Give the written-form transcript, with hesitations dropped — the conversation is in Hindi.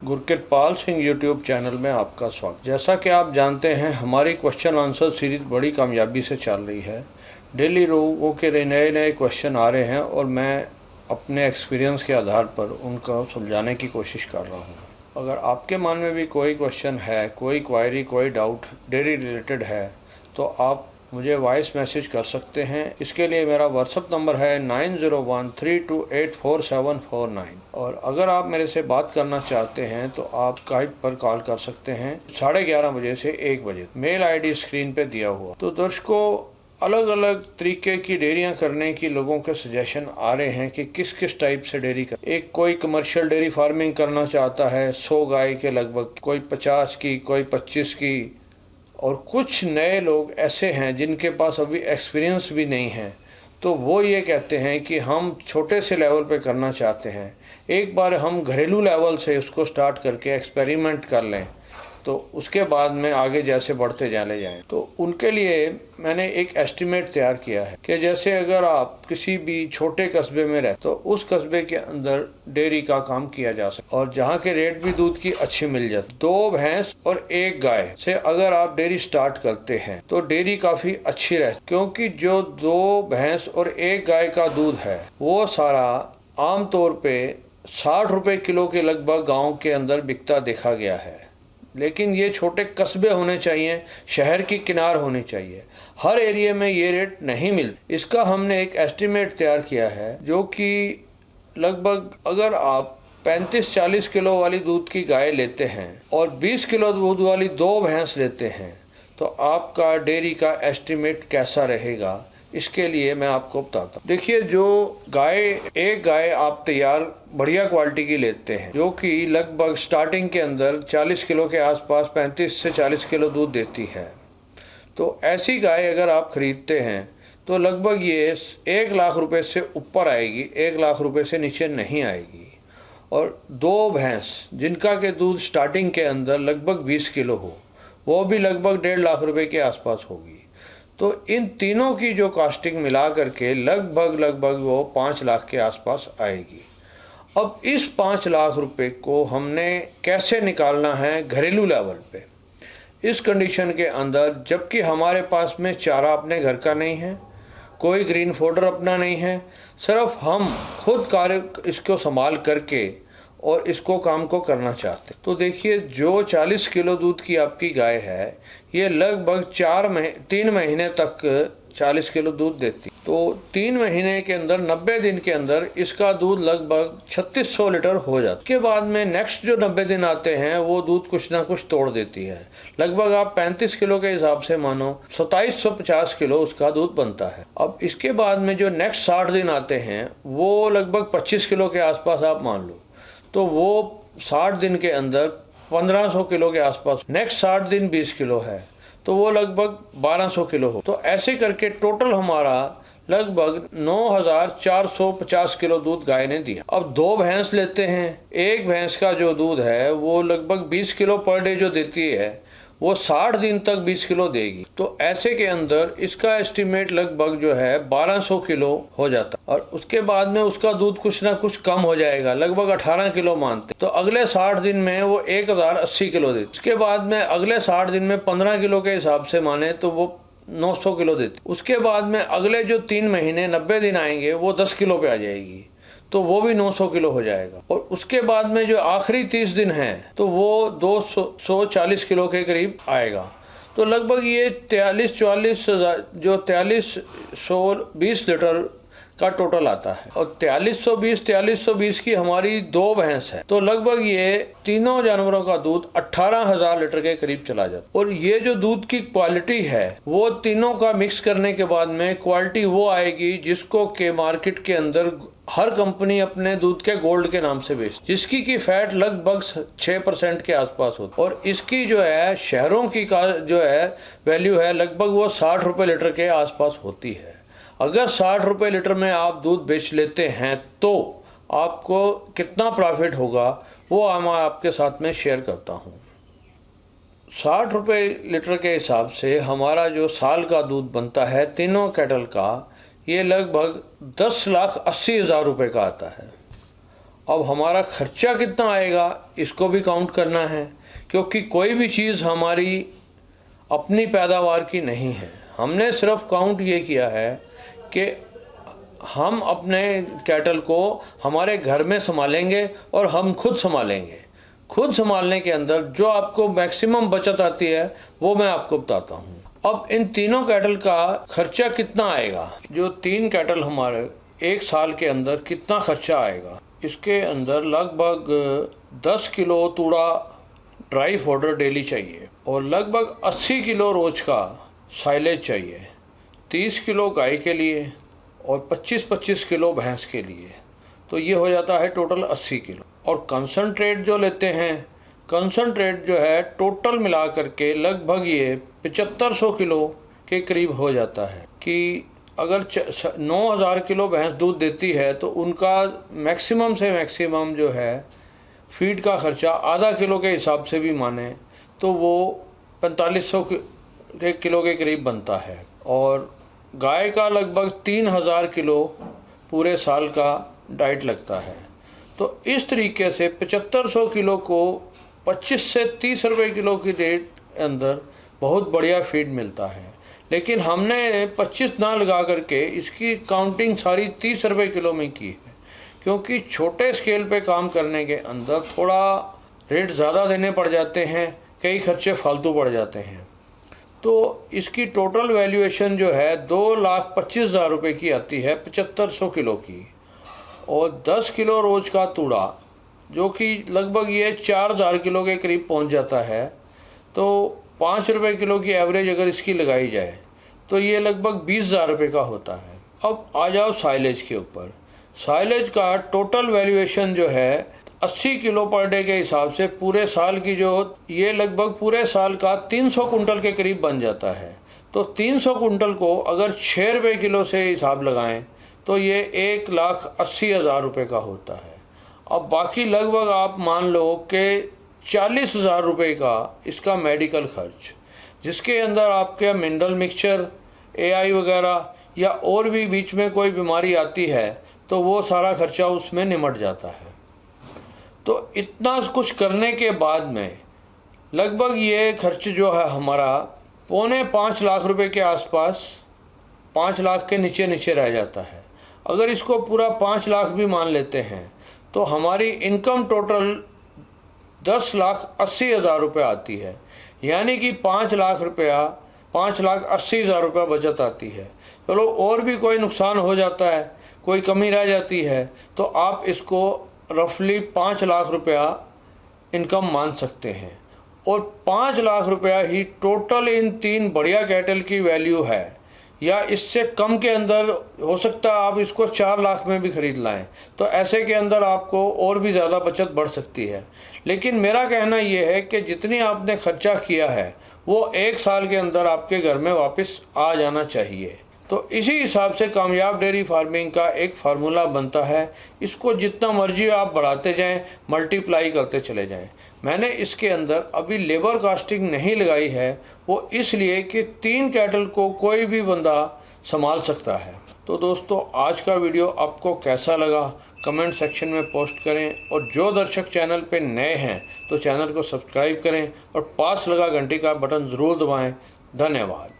गुरकिरपाल सिंह यूट्यूब चैनल में आपका स्वागत। जैसा कि आप जानते हैं, हमारी क्वेश्चन आंसर सीरीज बड़ी कामयाबी से चल रही है। डेली लोगों के नए नए क्वेश्चन आ रहे हैं और मैं अपने एक्सपीरियंस के आधार पर उनका सुलझाने की कोशिश कर रहा हूं। अगर आपके मन में भी कोई क्वेश्चन है, कोई क्वायरी, कोई डाउट डेली रिलेटेड है, तो आप मुझे वॉइस मैसेज कर सकते हैं। इसके लिए मेरा व्हाट्सअप नंबर है 9013284749। और अगर आप मेरे से बात करना चाहते हैं तो आप स्काइप पर कॉल कर सकते हैं 11:30 बजे से 1 बजे। मेल आईडी स्क्रीन पे दिया हुआ। तो दर्शकों, अलग अलग तरीके की डेयरियां करने की लोगों के सजेशन आ रहे हैं कि किस किस टाइप से डेयरी कर। एक कोई कमर्शियल डेयरी फार्मिंग करना चाहता है 100 गाय के लगभग, कोई 50 की, कोई 25 की, और कुछ नए लोग ऐसे हैं जिनके पास अभी एक्सपीरियंस भी नहीं है। तो वो ये कहते हैं कि हम छोटे से लेवल पे करना चाहते हैं, एक बार हम घरेलू लेवल से उसको स्टार्ट करके एक्सपेरिमेंट कर लें, तो उसके बाद में आगे जैसे बढ़ते चले जाएं। तो उनके लिए मैंने एक एस्टिमेट तैयार किया है कि जैसे अगर आप किसी भी छोटे कस्बे में रहते तो उस कस्बे के अंदर डेयरी का काम किया जा सकता और जहाँ के रेट भी दूध की अच्छी मिल जाती। 2 भैंस और 1 गाय से अगर आप डेयरी स्टार्ट करते हैं तो डेयरी काफ़ी अच्छी रहती, क्योंकि जो 2 भैंस और 1 गाय का दूध है वो सारा आमतौर पे 60 रुपये किलो के लगभग गाँव के अंदर बिकता देखा गया है। लेकिन ये छोटे कस्बे होने चाहिए, शहर की किनार होनी चाहिए। हर एरिया में ये रेट नहीं मिलता। इसका हमने एक एस्टिमेट तैयार किया है, जो कि लगभग अगर आप 35-40 किलो वाली दूध की गाय लेते हैं और 20 किलो दूध वाली 2 भैंस लेते हैं, तो आपका डेयरी का एस्टिमेट कैसा रहेगा, इसके लिए मैं आपको बताता हूँ। देखिए, जो एक गाय आप तैयार बढ़िया क्वालिटी की लेते हैं, जो कि लगभग स्टार्टिंग के अंदर 40 किलो के आसपास 35 से 40 किलो दूध देती है, तो ऐसी गाय अगर आप खरीदते हैं तो लगभग ये 1 लाख रुपए से ऊपर आएगी, 1 लाख रुपए से नीचे नहीं आएगी। और 2 भैंस जिनका के दूध स्टार्टिंग के अंदर लगभग 20 किलो हो, वो भी लगभग 1.5 लाख रुपए के आसपास होगी। तो इन तीनों की जो कास्टिंग मिला करके लगभग वो 5 लाख के आसपास आएगी। अब इस 5 लाख रुपए को हमने कैसे निकालना है घरेलू लेवल पे, इस कंडीशन के अंदर, जबकि हमारे पास में चारा अपने घर का नहीं है, कोई ग्रीन फोडर अपना नहीं है, सिर्फ हम खुद कार्य इसको संभाल करके और इसको काम को करना चाहते। तो देखिए, जो 40 किलो दूध की आपकी गाय है, ये लगभग 3 महीने तक 40 किलो दूध देती। तो 3 महीने के अंदर 90 दिन के अंदर इसका दूध लगभग 3600 लीटर हो जाता है। उसके बाद में नेक्स्ट जो 90 दिन आते हैं वो दूध कुछ ना कुछ तोड़ देती है। लगभग आप 35 किलो के हिसाब से मानो 2750 किलो उसका दूध बनता है। अब इसके बाद में जो नेक्स्ट 60 दिन आते हैं वो लगभग 25 किलो के आसपास आप मान लो, तो वो 60 दिन के अंदर 1500 किलो के आसपास। नेक्स्ट 60 दिन 20 किलो है, तो वो लगभग 1200 किलो हो। तो ऐसे करके टोटल हमारा लगभग 9450 किलो दूध गाय ने दिया। अब 2 भैंस लेते हैं, एक भैंस का जो दूध है वो लगभग 20 किलो पर डे जो देती है, वो 60 दिन तक 20 किलो देगी। तो ऐसे के अंदर इसका एस्टिमेट लगभग जो है 1200 किलो हो जाता, और उसके बाद में उसका दूध कुछ ना कुछ कम हो जाएगा, लगभग 18 किलो मानते। तो अगले 60 दिन में वो 1080 किलो देती। उसके बाद में अगले 60 दिन में 15 किलो के हिसाब से माने तो वो 900 किलो देती। उसके बाद में अगले जो 3 महीने 90 दिन आएंगे वो 10 किलो पे आ जाएगी, तो वो भी 900 किलो हो जाएगा। और उसके बाद में जो आखिरी 30 दिन है तो वो 240 किलो के करीब आएगा। तो लगभग ये 4320 लीटर का टोटल आता है। और 4320 की हमारी 2 भैंस है, तो लगभग ये तीनों जानवरों का दूध 18,000 लीटर के करीब चला जाता। और ये जो दूध की क्वालिटी है वो तीनों का मिक्स करने के बाद में क्वालिटी वो आएगी जिसको के मार्केट के अंदर हर कंपनी अपने दूध के गोल्ड के नाम से बेचती, जिसकी की फैट लगभग 6% के आसपास होती। और इसकी जो है शहरों की का जो है वैल्यू है लगभग वो 60 रुपये लीटर के आसपास होती है। अगर 60 रुपये लीटर में आप दूध बेच लेते हैं तो आपको कितना प्रॉफिट होगा वो मैं आपके साथ में शेयर करता हूँ। 60 रुपये लीटर के हिसाब से हमारा जो साल का दूध बनता है तीनों कैटल का, ये लगभग 10,80,000 रुपये का आता है। अब हमारा खर्चा कितना आएगा इसको भी काउंट करना है, क्योंकि कोई भी चीज़ हमारी अपनी पैदावार की नहीं है। हमने सिर्फ काउंट ये किया है कि हम अपने कैटल को हमारे घर में संभालेंगे और हम खुद संभालेंगे। खुद संभालने के अंदर जो आपको मैक्सिमम बचत आती है वो मैं आपको बताता हूँ। अब इन तीनों कैटल का खर्चा कितना आएगा, जो 3 कैटल हमारे 1 साल के अंदर कितना खर्चा आएगा। इसके अंदर लगभग 10 किलो तूड़ा ड्राई फॉडर डेली चाहिए और लगभग 80 किलो रोज का साइलेज चाहिए, 30 किलो गाय के लिए और 25-25 किलो भैंस के लिए। तो ये हो जाता है टोटल 80 किलो। और कंसनट्रेट जो लेते हैं, कंसनट्रेट जो है टोटल मिला करके लगभग ये 7500 किलो के करीब हो जाता है। कि अगर 9000 किलो भैंस दूध देती है तो उनका मैक्सिमम से मैक्सिमम जो है फीड का खर्चा आधा किलो के हिसाब से भी माने तो वो 4500 किलो के करीब बनता है। और गाय का लगभग 3000 किलो पूरे साल का डाइट लगता है। तो इस तरीके से 7500 किलो को 25 से 30 रुपये किलो की रेट अंदर बहुत बढ़िया फीड मिलता है। लेकिन हमने 25 ना लगा करके इसकी काउंटिंग सारी 30 रुपये किलो में की है, क्योंकि छोटे स्केल पे काम करने के अंदर थोड़ा रेट ज़्यादा देने पड़ जाते हैं, कई खर्चे फालतू पड़ जाते हैं। तो इसकी टोटल वैल्यूएशन जो है 2,25,000 रुपये की आती है 7500 किलो की। और 10 किलो रोज का तूड़ा जो कि लगभग ये 4000 किलो के करीब पहुंच जाता है, तो 5 रुपये किलो की एवरेज अगर इसकी लगाई जाए तो ये लगभग 20,000 रुपये का होता है। अब आ जाओ साइलेज के ऊपर। साइलेज का टोटल वैल्यूएशन जो है 80 किलो पर डे के हिसाब से पूरे साल की जो ये लगभग पूरे साल का 300 कुंटल के करीब बन जाता है। तो 300 कुंटल को अगर 6 रुपये किलो से हिसाब लगाएं तो ये 1,80,000 रुपये का होता है। अब बाकी लगभग आप मान लो कि 40,000 रुपये का इसका मेडिकल खर्च, जिसके अंदर आपके मिनरल मिक्सचर, AI वगैरह या और भी बीच में कोई बीमारी आती है तो वो सारा खर्चा उसमें निमट जाता है। तो इतना कुछ करने के बाद में लगभग ये खर्च जो है हमारा 4.25 लाख रुपए के आसपास, 5 लाख के नीचे नीचे रह जाता है। अगर इसको पूरा 5 लाख भी मान लेते हैं तो हमारी इनकम टोटल 10,80,000 रुपये आती है। यानी कि 5 लाख रुपया, 5,80,000 रुपया बचत आती है। चलो और भी कोई नुकसान हो जाता है, कोई कमी रह जाती है तो आप इसको रफली 5 लाख रुपया इनकम मान सकते हैं। और 5 लाख रुपया ही टोटल इन 3 बढ़िया कैटल की वैल्यू है, या इससे कम के अंदर हो सकता है आप इसको 4 लाख में भी ख़रीद लाएं। तो ऐसे के अंदर आपको और भी ज़्यादा बचत बढ़ सकती है। लेकिन मेरा कहना ये है कि जितनी आपने खर्चा किया है वो 1 साल के अंदर आपके घर में वापस आ जाना चाहिए। तो इसी हिसाब से कामयाब डेयरी फार्मिंग का एक फार्मूला बनता है। इसको जितना मर्जी आप बढ़ाते जाएं, मल्टीप्लाई करते चले जाएं। मैंने इसके अंदर अभी लेबर कास्टिंग नहीं लगाई है, वो इसलिए कि 3 कैटल को कोई भी बंदा संभाल सकता है। तो दोस्तों आज का वीडियो आपको कैसा लगा कमेंट सेक्शन में पोस्ट करें। और जो दर्शक चैनल पे नए हैं तो चैनल को सब्सक्राइब करें और पास लगा घंटी का बटन ज़रूर दबाएं। धन्यवाद।